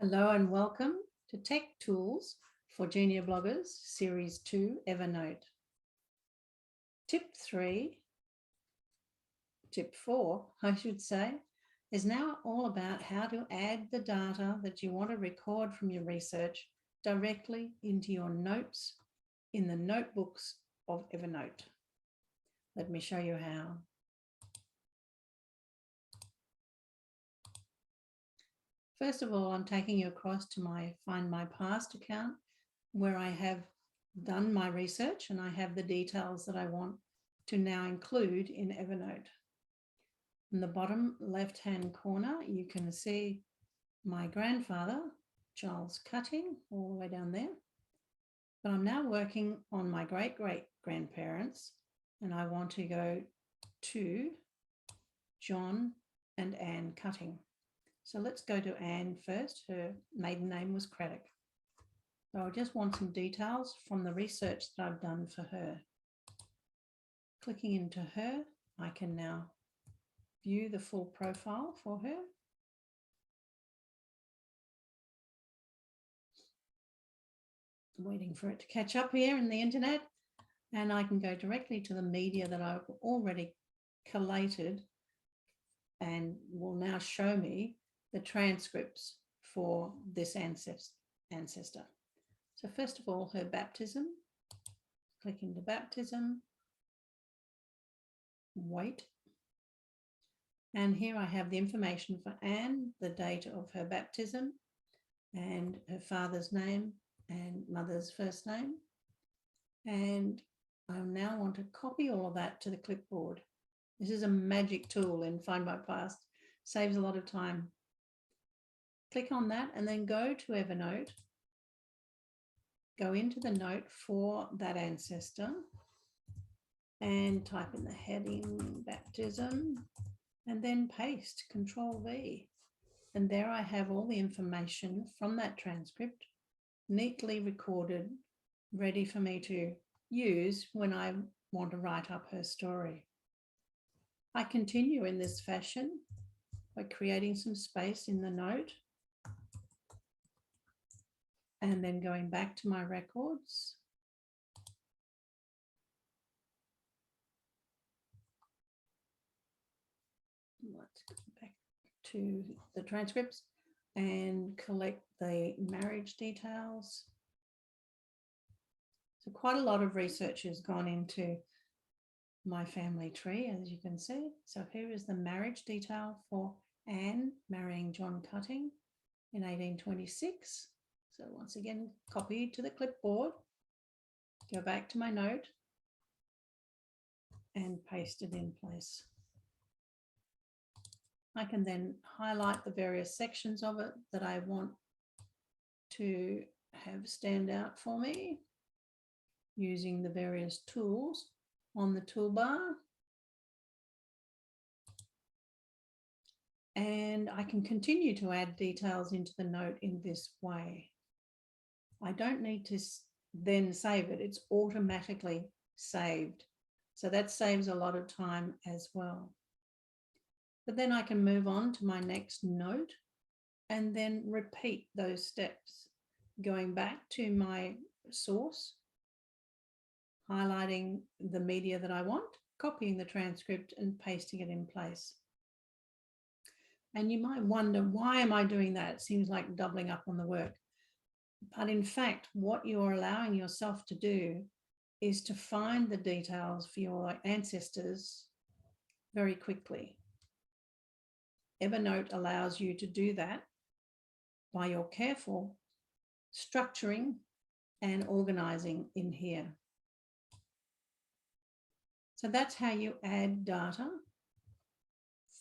Hello and welcome to Tech Tools for Junior Bloggers, Series 2, Evernote. Tip 4, I should say, is now all about how to add the data that you want to record from your research directly into your notes in the notebooks of Evernote. Let me show you how. First of all, I'm taking you across to my Find My Past account where I have done my research and I have the details that I want to now include in Evernote. In the bottom left-hand corner, you can see my grandfather, Charles Cutting, all the way down there. But I'm now working on my great-great-grandparents and I want to go to John and Anne Cutting. So let's go to Anne first. Her maiden name was Craddock. So I just want some details from the research that I've done for her. Clicking into her, I can now view the full profile for her. I'm waiting for it to catch up here in the internet, and I can go directly to the media that I've already collated and will now show me the transcripts for this ancestor. So first of all, her baptism, click into baptism, wait. And here I have the information for Anne, the date of her baptism and her father's name and mother's first name. And I now want to copy all of that to the clipboard. This is a magic tool in Find My Past, saves a lot of time. Click on that and then go to Evernote, go into the note for that ancestor and type in the heading baptism and then paste Control V. And there I have all the information from that transcript, neatly recorded, ready for me to use when I want to write up her story. I continue in this fashion by creating some space in the note and then going back to my records. Let's go back to the transcripts and collect the marriage details. So quite a lot of research has gone into my family tree, as you can see. So here is the marriage detail for Anne marrying John Cutting in 1826. So once again, copy to the clipboard, go back to my note and paste it in place. I can then highlight the various sections of it that I want to have stand out for me using the various tools on the toolbar. And I can continue to add details into the note in this way. I don't need to then save it. It's automatically saved. So that saves a lot of time as well. But then I can move on to my next note and then repeat those steps, going back to my source, highlighting the media that I want, copying the transcript and pasting it in place. And you might wonder, why am I doing that? It seems like doubling up on the work. But in fact, what you're allowing yourself to do is to find the details for your ancestors very quickly. Evernote allows you to do that by your careful structuring and organizing in here. So that's how you add data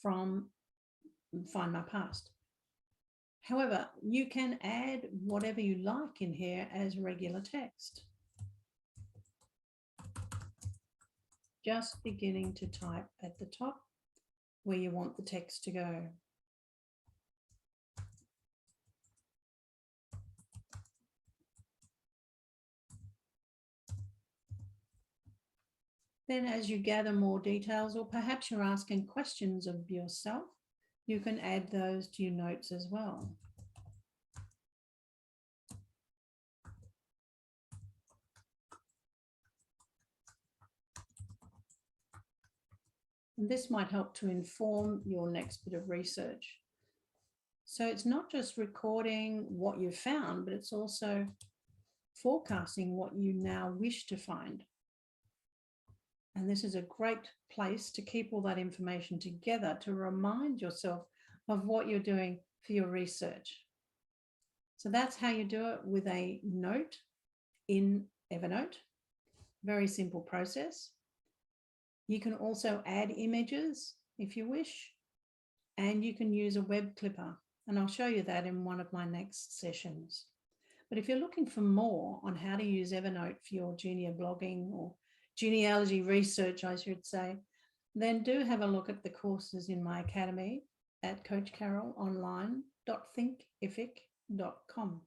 from Find My Past. However, you can add whatever you like in here as regular text. Just beginning to type at the top where you want the text to go. Then as you gather more details, or perhaps you're asking questions of yourself, you can add those to your notes as well. And this might help to inform your next bit of research. So it's not just recording what you found, but it's also forecasting what you now wish to find. And this is a great place to keep all that information together to remind yourself of what you're doing for your research. So that's how you do it with a note in Evernote. Very simple process. You can also add images if you wish, and you can use a web clipper. And I'll show you that in one of my next sessions. But if you're looking for more on how to use Evernote for your junior blogging or genealogy research, I should say, then do have a look at the courses in my academy at coachcarolonline.thinkific.com.